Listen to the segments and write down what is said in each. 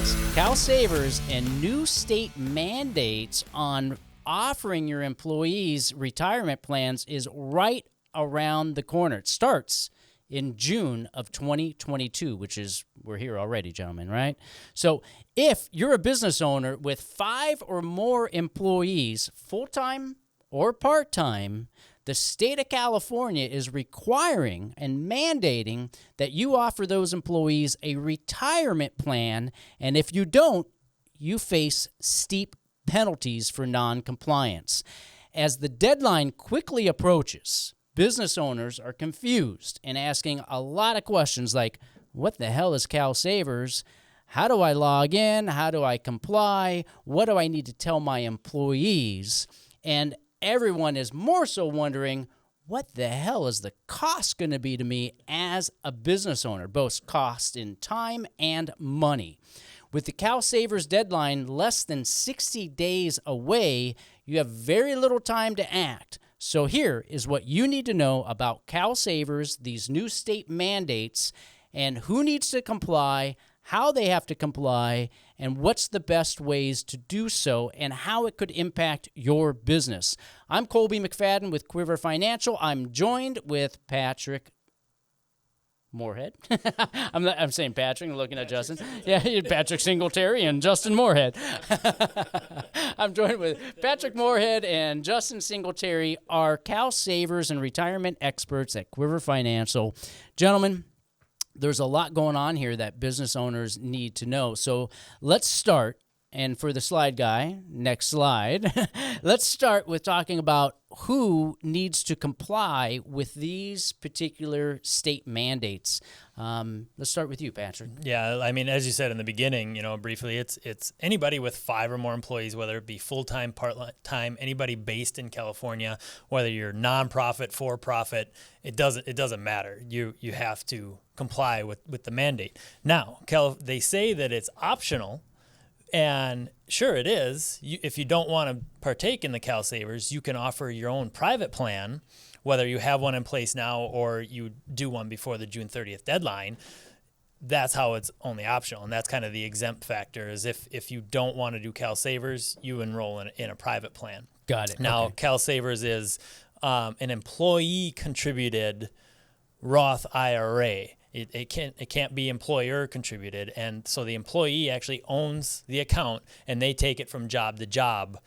Penalties, CalSavers, and new state mandates on offering your employees retirement plans is right around the corner. It starts in June of 2022, which is, we're here already, gentlemen, right? So if you're a business owner with 5 or more employees, full-time or part-time, the state of California is requiring and mandating that you offer those employees a retirement plan, and if you don't, you face steep penalties for non-compliance. As the deadline quickly approaches, business owners are confused and asking a lot of questions like, what the hell is CalSavers? How do I log in? How do I comply? What do I need to tell my employees? And everyone is more so wondering, what the hell is the cost going to be to me as a business owner, both cost in time and money? With the CalSavers deadline less than 60 days away, you have very little time to act. So here is what you need to know about CalSavers, these new state mandates, and who needs to comply, how they have to comply, and what's the best ways to do so, and how it could impact your business. I'm Colby McFadden with Quiver Financial. I'm joined with Patrick Moorhead. I'm saying Patrick. I'm looking at Justin. Yeah, Patrick Singletary and Justin Moorhead. I'm joined with Patrick Moorhead and Justin Singletary, our CalSavers and retirement experts at Quiver Financial. Gentlemen, there's a lot going on here that business owners need to know. So let's start. And for the slide guy, next slide, let's start with talking about who needs to comply with these particular state mandates. Let's start with you, Patrick. Yeah, I mean, as you said in the beginning, briefly, it's anybody with 5 or more employees, whether it be full-time, part-time, anybody based in California, whether you're nonprofit, for-profit, it doesn't matter. You have to comply with the mandate. Now, they say that it's optional. And sure, it is. If you don't want to partake in the CalSavers, you can offer your own private plan, whether you have one in place now or you do one before the June 30th deadline. That's how it's only optional, and that's kind of the exempt factor. Is if you don't want to do CalSavers, you enroll in a private plan. Got it. Now, okay. CalSavers is an employee-contributed Roth IRA. It can't be employer contributed, and so the employee actually owns the account, and they take it from job to job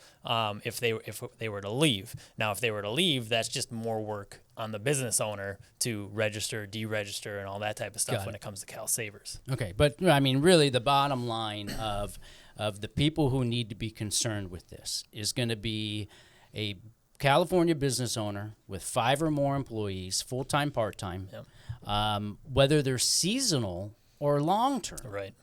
if they were to leave. Now, if they were to leave, that's just more work on the business owner to register, deregister, and all that type of stuff when it comes to CalSavers. Okay, but I mean, really, the bottom line of the people who need to be concerned with this is going to be a California business owner with 5 or more employees, full-time, part-time. Yep. Whether they're seasonal or long-term.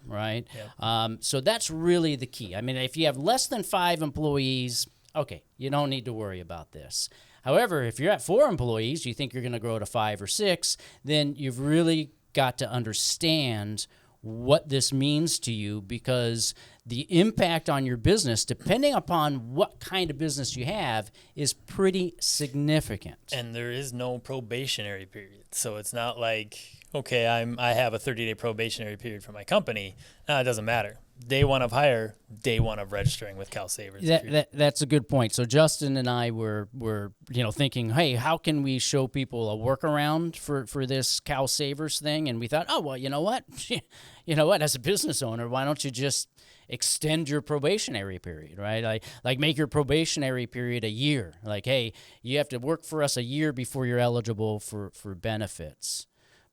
Right? Yep. So that's really the key. I mean, if you have less than 5 employees, okay, you don't need to worry about this. However, if you're at 4 employees, you think you're going to grow to 5 or 6, then you've really got to understand what this means to you, because the impact on your business, depending upon what kind of business you have, is pretty significant. And there is no probationary period. So it's not like, okay, I have a 30-day probationary period for my company. No, it doesn't matter. Day one of hire, day one of registering with CalSavers. That's a good point. So Justin and I were thinking, hey, how can we show people a workaround for this CalSavers thing? And we thought, oh, well, you know what? As a business owner, why don't you just extend your probationary period, right? Like make your probationary period a year. Like, hey, you have to work for us a year before you're eligible for benefits.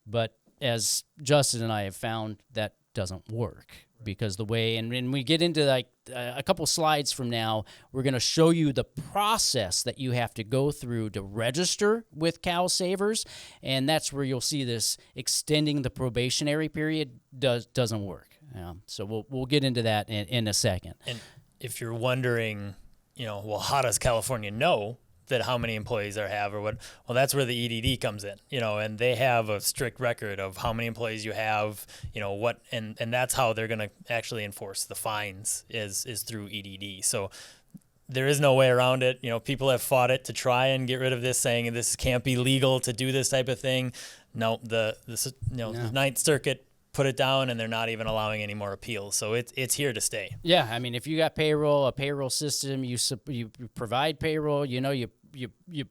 But as Justin and I have found, that doesn't work. Because the way, and when we get into like a couple slides from now, we're going to show you the process that you have to go through to register with CalSavers, and that's where you'll see this extending the probationary period doesn't work. So we'll get into that in a second. And if you're wondering, well, how does California know that how many employees they have or what? Well, that's where the EDD comes in, and they have a strict record of how many employees you have, what, and that's how they're going to actually enforce the fines is through EDD. So there is no way around it. People have fought it to try and get rid of this, saying this can't be legal to do this type of thing. No, the Ninth Circuit put it down, and they're not even allowing any more appeals. So it's here to stay. Yeah, I mean, if you got a payroll system, you provide payroll, you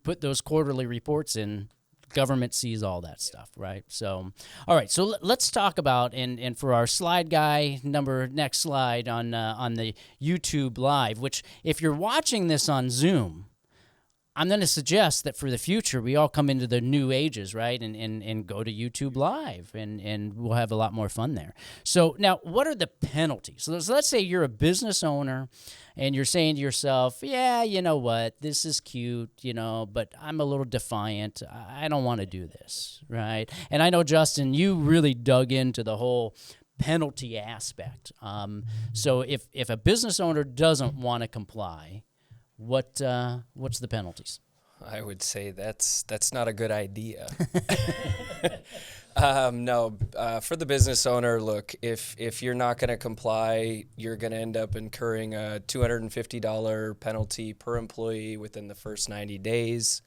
put those quarterly reports in. Government sees all that stuff, right? So, all right. So let's talk about and for our slide guy next slide on the YouTube Live. Which, if you're watching this on Zoom, I'm going to suggest that for the future we all come into the new ages, right? And go to YouTube Live, and we'll have a lot more fun there. So now, what are the penalties? So let's say you're a business owner, and you're saying to yourself, yeah, you know what, this is cute, but I'm a little defiant. I don't want to do this, right? And I know, Justin, you really dug into the whole penalty aspect. So if a business owner doesn't want to comply, what's the penalties? I would say that's not a good idea. No, for the business owner, look, if you're not going to comply, you're going to end up incurring a $250 penalty per employee within the first 90 days.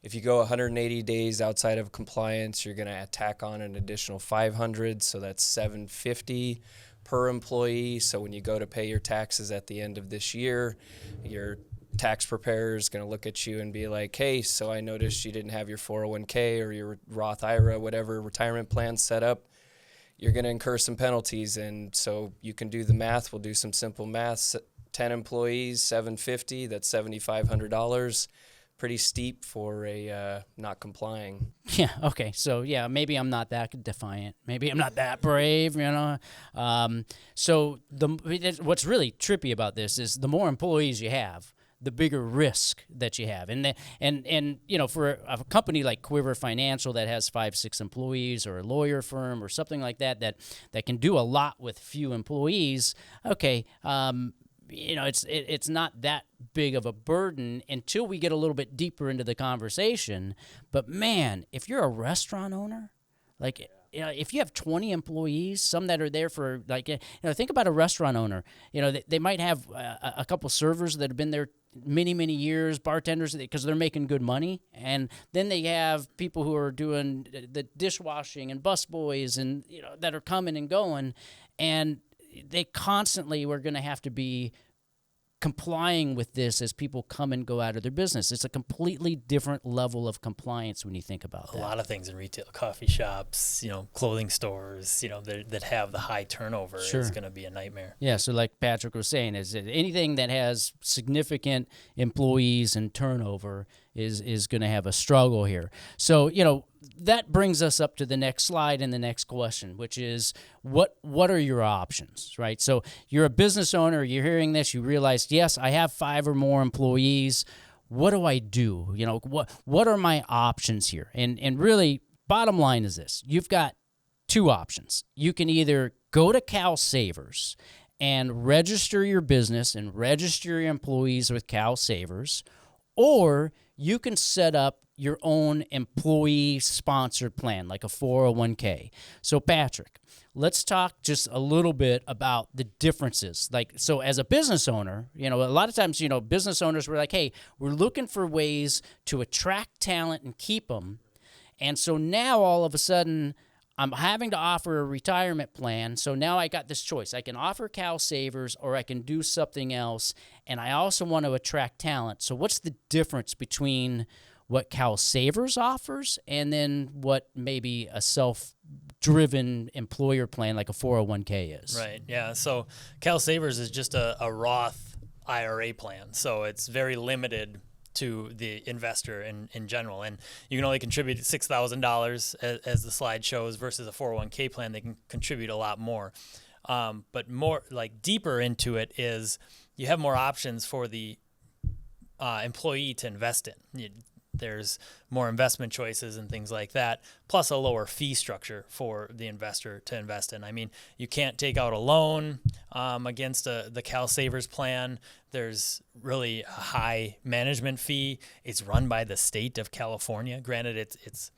If you go 180 days outside of compliance, you're going to tack on an additional $500, so that's $750 per employee. So when you go to pay your taxes at the end of this year, your tax preparer is going to look at you and be like, hey, so I noticed you didn't have your 401k or your Roth IRA, whatever retirement plan set up. You're going to incur some penalties. And so you can do the math. We'll do some simple math. 10 employees, $750, that's $7,500. Pretty steep for a not complying. Yeah, okay. So, yeah, maybe I'm not that defiant. Maybe I'm not that brave, So what's really trippy about this is the more employees you have, the bigger risk that you have. And for a company like Quiver Financial that has 5-6 employees, or a lawyer firm or something like that can do a lot with few employees, okay, it's not that big of a burden until we get a little bit deeper into the conversation. But man, if you're a restaurant owner, if you have 20 employees, some that are there for think about a restaurant owner. They might have a couple servers that have been there many, many years, bartenders, because they're making good money. And then they have people who are doing the dishwashing and busboys and, that are coming and going. And they constantly were going to have to be complying with this as people come and go out of their business. It's a completely different level of compliance when you think about that. A lot of things in retail, coffee shops, clothing stores, that have the high turnover is going to be a nightmare. Yeah, so like Patrick was saying, is that anything that has significant employees and turnover is going to have a struggle here. So, that brings us up to the next slide and the next question, which is what are your options, right? So you're a business owner, you're hearing this, you realize, yes, I have 5 or more employees. What do I do? What are my options here? And really, bottom line is this. You've got 2 options. You can either go to CalSavers and register your business and register your employees with CalSavers, or you can set up your own employee-sponsored plan, like a 401k. So, Patrick, let's talk just a little bit about the differences. So as a business owner, a lot of times, business owners were like, hey, we're looking for ways to attract talent and keep them. And so now all of a sudden, I'm having to offer a retirement plan. So now I got this choice. I can offer CalSavers or I can do something else. And I also want to attract talent. So what's the difference between what CalSavers offers and then what maybe a self-driven employer plan like a 401k is? Right, yeah. So CalSavers is just a Roth IRA plan. So it's very limited to the investor in general. And you can only contribute $6,000 as the slide shows versus a 401k plan. They can contribute a lot more. But more deeper into it is you have more options for the employee to invest in. There's more investment choices and things like that, plus a lower fee structure for the investor to invest in. I mean, you can't take out a loan against the CalSavers plan. There's really a high management fee. It's run by the state of California. Granted, it's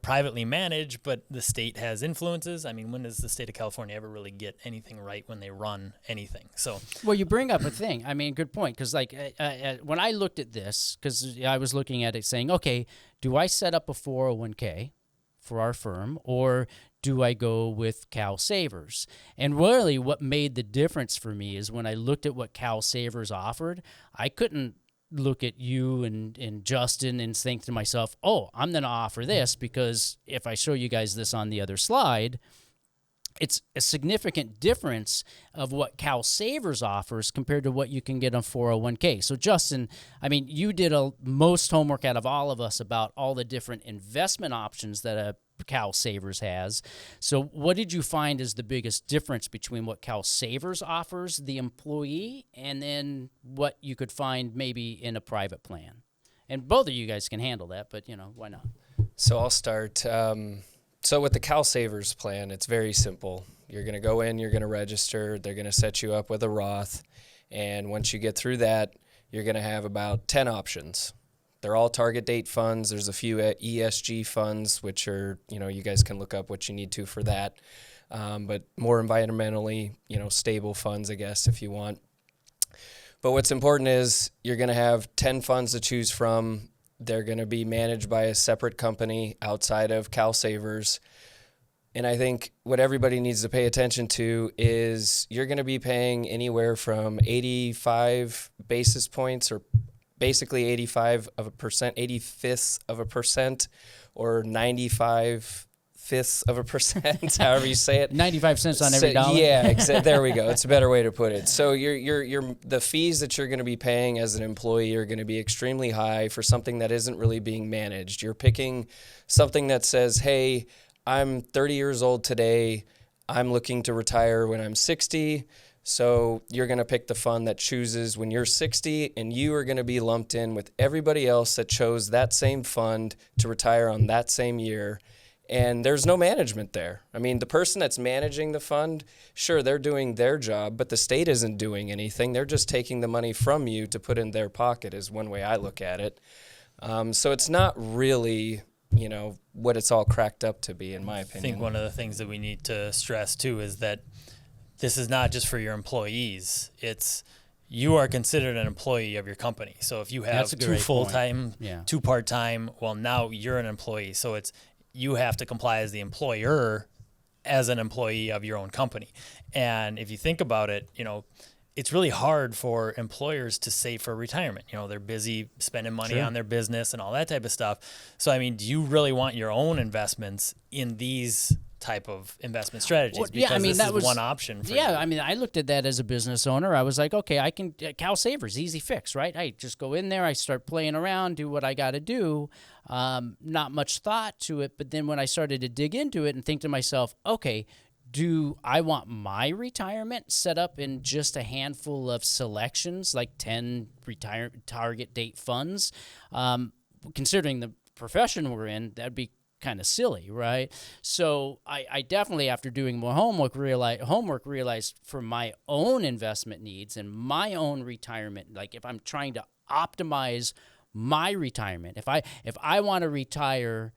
privately managed, but the state has influences. I mean, when does the state of California ever really get anything right when they run anything? So, well, you bring up a thing. I mean, good point. Because when I looked at this, because I was looking at it saying, okay, do I set up a 401k for our firm, or do I go with CalSavers? And really what made the difference for me is when I looked at what CalSavers offered, I couldn't look at you and Justin and think to myself, oh, I'm going to offer this, because if I show you guys this on the other slide, it's a significant difference of what CalSavers offers compared to what you can get on 401k. So, Justin, I mean, you did most homework out of all of us about all the different investment options that a CalSavers has. So what did you find is the biggest difference between what CalSavers offers the employee and then what you could find maybe in a private plan? And both of you guys can handle that, but, why not? So I'll start. So with the CalSavers plan, it's very simple. You're going to go in, you're going to register, they're going to set you up with a Roth, and once you get through that, you're going to have about 10 options. They're all target date funds. There's a few ESG funds, which are, you guys can look up what you need to for that, but more environmentally, stable funds, I guess, if you want. But what's important is you're going to have 10 funds to choose from. They're going to be managed by a separate company outside of CalSavers. And I think what everybody needs to pay attention to is you're going to be paying anywhere from 85 basis points, or basically 85fths of a percent, or 95fths%, however you say it. 95 cents on every dollar. Yeah, there we go. It's a better way to put it. So the fees that you're going to be paying as an employee are going to be extremely high for something that isn't really being managed. You're picking something that says, hey, I'm 30 years old today. I'm looking to retire when I'm 60. So you're going to pick the fund that chooses when you're 60, and you are going to be lumped in with everybody else that chose that same fund to retire on that same year. And there's no management there. I mean, the person that's managing the fund, sure, they're doing their job, but the state isn't doing anything. They're just taking the money from you to put in their pocket, is one way I look at it. So it's not really, what it's all cracked up to be, in my opinion. I think one of the things that we need to stress, too, is that this is not just for your employees. You are considered an employee of your company. So if you have 2 full-time, 2 part-time, well, now you're an employee. So you have to comply as the employer as an employee of your own company. And if you think about it, it's really hard for employers to save for retirement. They're busy spending money on their business and all that type of stuff. So, I mean, do you really want your own investments in these type of investment strategies? Because this is one option for you. I mean, I looked at that as a business owner. I was like, okay, I can, CalSavers, easy fix, right? I just go in there, I start playing around, do what I got to do. Not much thought to it. But then when I started to dig into it and think to myself, okay, do I want my retirement set up in just a handful of selections, like 10 target date funds? Considering the profession we're in, that'd be kind of silly, right? So I definitely, after doing more homework, realized for my own investment needs and my own retirement, like if I'm trying to optimize my retirement, if I want to retire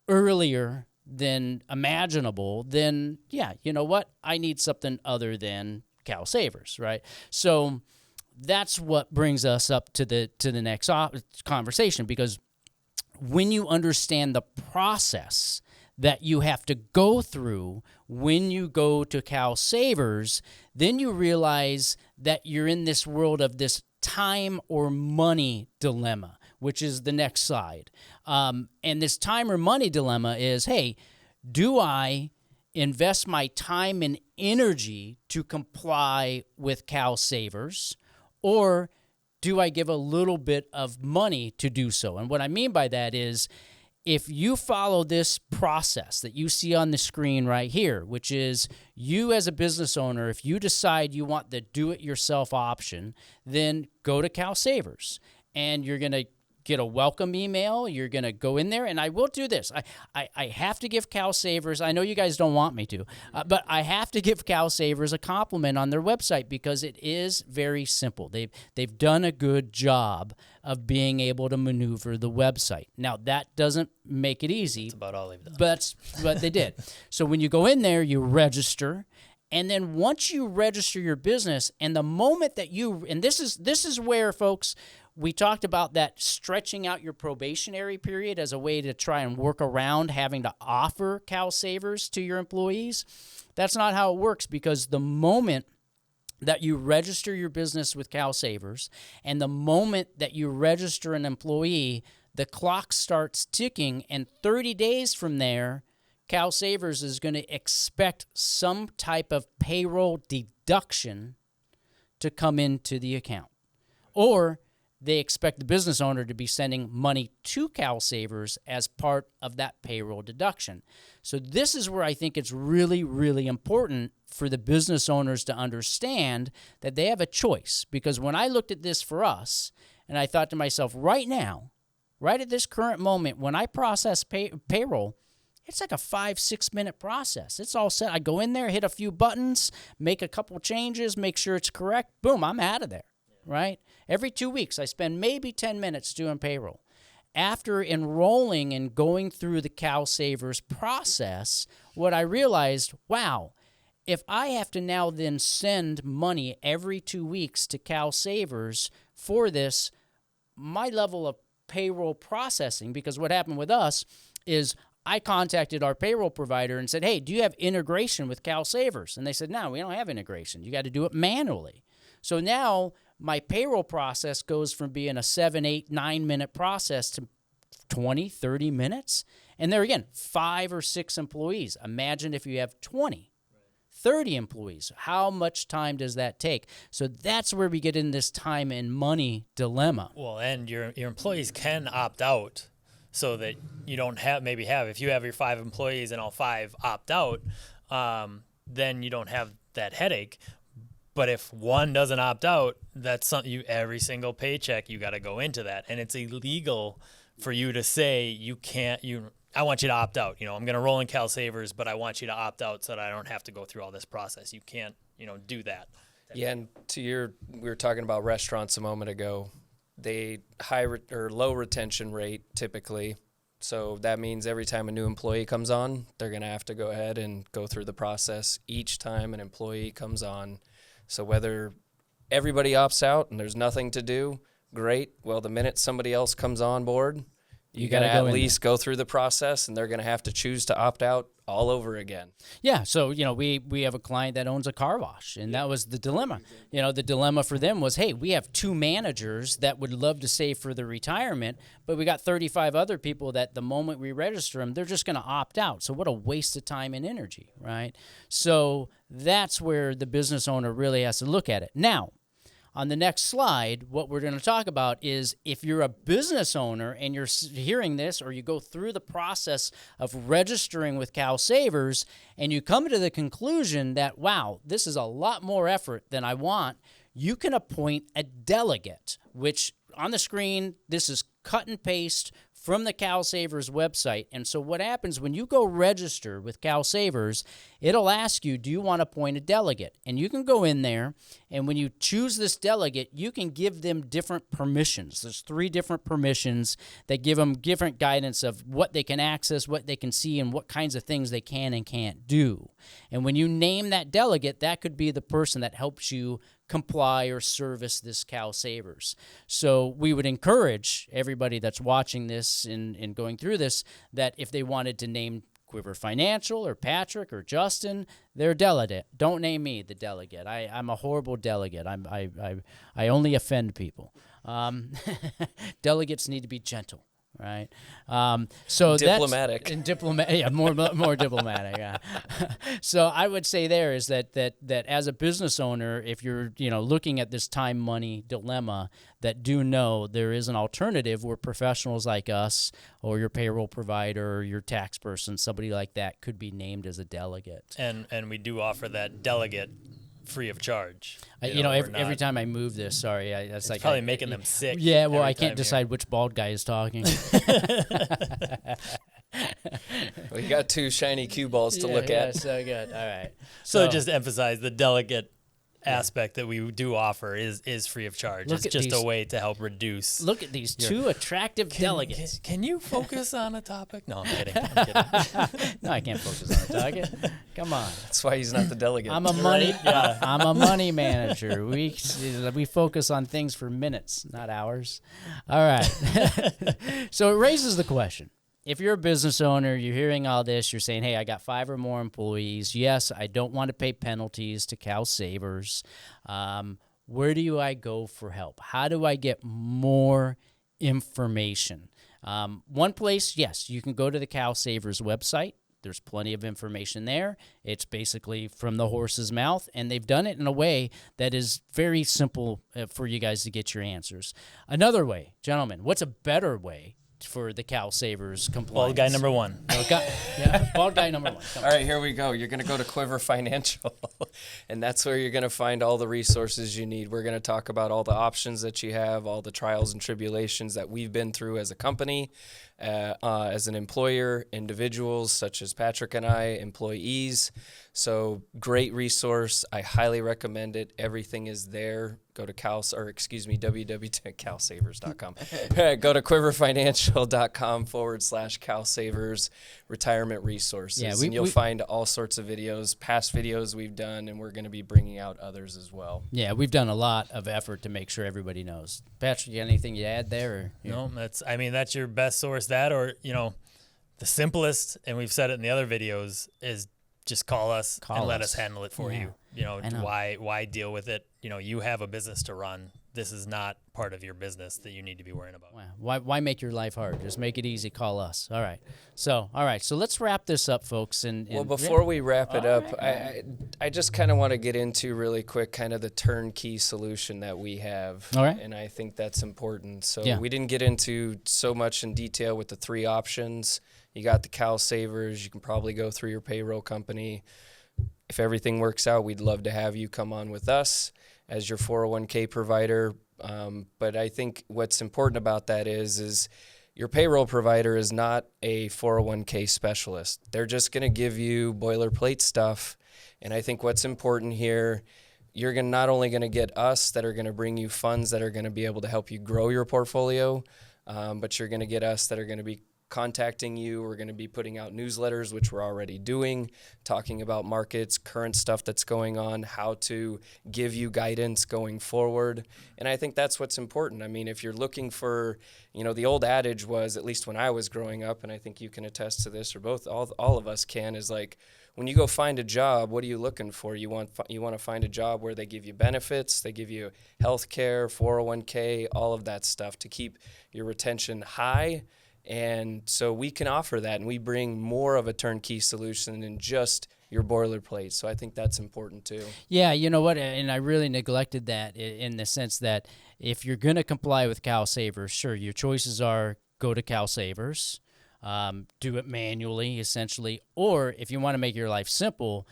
earlier than imaginable, then you know what? I need something other than CalSavers, right? So that's what brings us up to the next conversation, because when you understand the process that you have to go through when you go to CalSavers, then you realize that you're in this world of this time or money dilemma, which is the next slide. And this time or money dilemma is, hey, do I invest my time and energy to comply with CalSavers, or do I give a little bit of money to do so? And what I mean by that is, if you follow this process that you see on the screen right here, which is you as a business owner, if you decide you want the do-it-yourself option, then go to CalSavers, and you're going to get a welcome email. You're going to go in there, and I will do this. I have to give CalSavers, I know you guys don't want me to, but I have to give CalSavers a compliment on their website, because it is very simple. They've done a good job of being able to maneuver the website. Now, that doesn't make it easy. That's about all they've done. But they did. So when you go in there, you register, And then once you register your business, and the moment that this is where, folks, we talked about that stretching out your probationary period as a way to try and work around having to offer CalSavers to your employees. That's not how it works, because the moment that you register your business with CalSavers and the moment that you register an employee, the clock starts ticking, and 30 days from there, CalSavers is going to expect some type of payroll deduction to come into the account. Or they expect the business owner to be sending money to CalSavers as part of that payroll deduction. So this is where I think it's really, really important for the business owners to understand that they have a choice. Because when I looked at this for us, and I thought to myself, right now, right at this current moment, when I process payroll, it's like a 5-6 minute process. It's all set. I go in there, hit a few buttons, make a couple changes, make sure it's correct. Boom, I'm out of there, right? Every 2 weeks, I spend maybe 10 minutes doing payroll. After enrolling and going through the CalSavers process, what I realized, wow, if I have to now then send money every 2 weeks to CalSavers for this, my level of payroll processing, because what happened with us is I contacted our payroll provider and said, hey, do you have integration with CalSavers? And they said, no, we don't have integration. You got to do it manually. So now my payroll process goes from being a 7, 8, 9 minute process to 20, 30 minutes. And there again, 5 or 6 employees. Imagine if you have 20, 30 employees. How much time does that take? So that's where we get in this time and money dilemma. Well, and your employees can opt out so that you don't if you have your 5 employees and all 5 opt out, then you don't have that headache. But if one doesn't opt out, that's something every single paycheck, you got to go into that. And it's illegal for you to say I want you to opt out. I'm going to roll in CalSavers, but I want you to opt out so that I don't have to go through all this process. You can't, do that. Yeah, and we were talking about restaurants a moment ago. They low retention rate typically. So that means every time a new employee comes on, they're going to have to go ahead and go through the process each time an employee comes on. So whether everybody opts out and there's nothing to do, great. Well, the minute somebody else comes on board, you got to at least go through the process, and they're going to have to choose to opt out all over again. Yeah, so, we have a client that owns a car wash, and that was the dilemma. The dilemma for them was, hey, we have 2 managers that would love to save for their retirement, but we got 35 other people that the moment we register them, they're just going to opt out. So what a waste of time and energy, right? So that's where the business owner really has to look at it. Now, on the next slide, what we're going to talk about is if you're a business owner and you're hearing this, or you go through the process of registering with CalSavers and you come to the conclusion that, wow, this is a lot more effort than I want, you can appoint a delegate, which on the screen, this is cut and paste from the CalSavers website. And so what happens when you go register with CalSavers, it'll ask you, do you want to appoint a delegate? And you can go in there, and when you choose this delegate, you can give them different permissions. There's 3 different permissions that give them different guidance of what they can access, what they can see, and what kinds of things they can and can't do. And when you name that delegate, that could be the person that helps you comply or service this CalSavers. So we would encourage everybody that's watching this and going through this that if they wanted to name Quiver Financial or Patrick or Justin, they're delegate. Don't name me the delegate. I'm a horrible delegate. I only offend people. Delegates need to be gentle. Right, so diplomatic more diplomatic. Yeah. So I would say there is that as a business owner, if you're looking at this time money dilemma, that do know there is an alternative where professionals like us or your payroll provider or your tax person, somebody like that, could be named as a delegate. And we do offer that delegate free of charge. Every time I move this, sorry, it's like probably making them sick. Yeah, well, I can't decide which bald guy is talking. We got 2 shiny cue balls to look at. So good. All right. So just emphasize the delegate aspect that we do offer is free of charge. Look It's at just these- a way to help reduce. Look at these two attractive delegates. Can you focus on a topic? No, I'm kidding. I'm kidding. No, I can't focus on the target. Come on. That's why he's not the delegate. I'm a money manager. We focus on things for minutes, not hours. All right. So it raises the question. If you're a business owner, you're hearing all this, you're saying, hey, I got 5 or more employees. Yes, I don't want to pay penalties to CalSavers. Where do I go for help? How do I get more information? One place, yes, you can go to the CalSavers website. There's plenty of information there. It's basically from the horse's mouth, and they've done it in a way that is very simple for you guys to get your answers. Another way, gentlemen, what's a better way for the CalSavers compliance? Bald guy number one. Bald guy number one. Come All right, here we go. You're going to go to Quiver Financial, and that's where you're going to find all the resources you need. We're going to talk about all the options that you have, all the trials and tribulations that we've been through as a company, as an employer, individuals such as Patrick and I, employees. So great resource. I highly recommend it. Everything is there. Go to www.calsavers.com. Go to quiverfinancial.com/CalSavers retirement resources. Yeah, and you'll find all sorts of videos, past videos we've done, and we're going to be bringing out others as well. Yeah, we've done a lot of effort to make sure everybody knows. Patrick, you got anything you add there? Or No, that's your best source. That, or the simplest, and we've said it in the other videos, is just call us and let us handle it for you. Why deal with it? You have a business to run. This is not part of your business that you need to be worrying about. Why make your life hard? Just make it easy. Call us. All right. So let's wrap this up, folks. And before we wrap it up, I just kind of want to get into really quick kind of the turnkey solution that we have. All right. And I think that's important. So Yeah. we didn't get into so much in detail with the 3 options. You got the CalSavers. You can probably go through your payroll company. If everything works out, we'd love to have you come on with us as your 401k provider. But I think what's important about that is your payroll provider is not a 401k specialist. They're just going to give you boilerplate stuff. And I think what's important here, you're not only going to get us that are going to bring you funds that are going to be able to help you grow your portfolio, but you're going to get us that are going to be contacting you. We're going to be putting out newsletters, which we're already doing, talking about markets, current stuff that's going on, how to give you guidance going forward. And I think that's what's important. I mean, if you're looking for, the old adage was, at least when I was growing up, and I think you can attest to this, or all of us can, is like, when you go find a job, what are you looking for? You want to find a job where they give you benefits, they give you health care, 401k, all of that stuff to keep your retention high. And so we can offer that, and we bring more of a turnkey solution than just your boilerplate. So I think that's important too. Yeah, you know what? And I really neglected that in the sense that if you're going to comply with CalSavers, sure, your choices are go to CalSavers, do it manually, essentially, or if you want to make your life simple,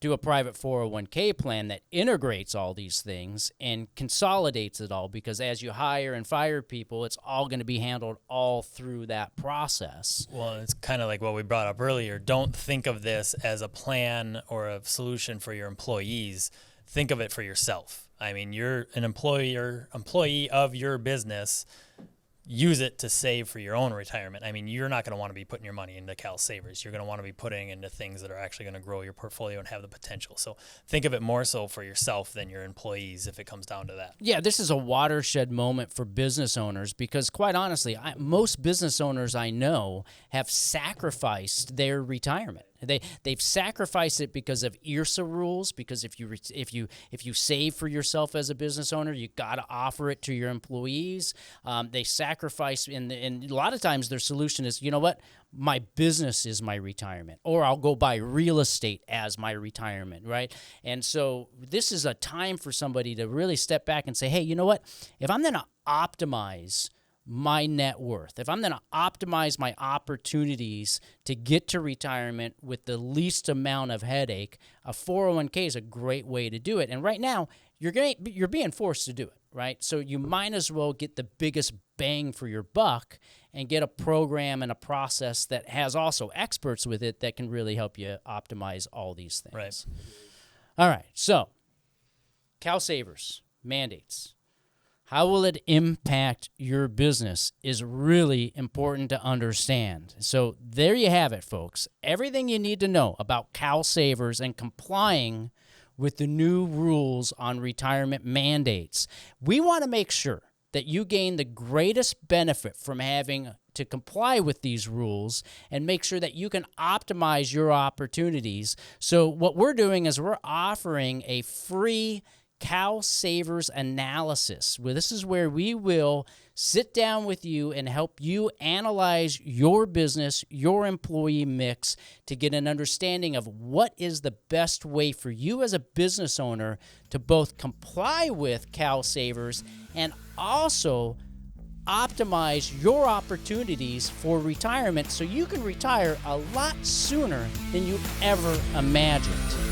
do a private 401k plan that integrates all these things and consolidates it all, because as you hire and fire people, it's all going to be handled all through that process. Well, it's kind of like what we brought up earlier. Don't think of this as a plan or a solution for your employees. Think of it for yourself. I mean, you're an employee of your business. Use it to save for your own retirement. I mean, you're not going to want to be putting your money into CalSavers. You're going to want to be putting into things that are actually going to grow your portfolio and have the potential. So think of it more so for yourself than your employees if it comes down to that. Yeah, this is a watershed moment for business owners because, quite honestly, most business owners I know have sacrificed their retirement. They've sacrificed it because of IRSA rules. Because if you save for yourself as a business owner, you got to offer it to your employees. They sacrifice, and a lot of times their solution is, you know what, my business is my retirement, or I'll go buy real estate as my retirement, right? And so this is a time for somebody to really step back and say, hey, you know what, if I'm going to optimize my net worth, if I'm going to optimize my opportunities to get to retirement with the least amount of headache, a 401k is a great way to do it. And right now, you're being forced to do it, right? So you might as well get the biggest bang for your buck and get a program and a process that has also experts with it that can really help you optimize all these things. Right. All right. So CalSavers mandates. How will it impact your business is really important to understand. So there you have it, folks. Everything you need to know about CalSavers and complying with the new rules on retirement mandates. We want to make sure that you gain the greatest benefit from having to comply with these rules and make sure that you can optimize your opportunities. So what we're doing is we're offering a free CalSavers analysis. Well, this is where we will sit down with you and help you analyze your business, your employee mix, to get an understanding of what is the best way for you as a business owner to both comply with CalSavers and also optimize your opportunities for retirement so you can retire a lot sooner than you ever imagined.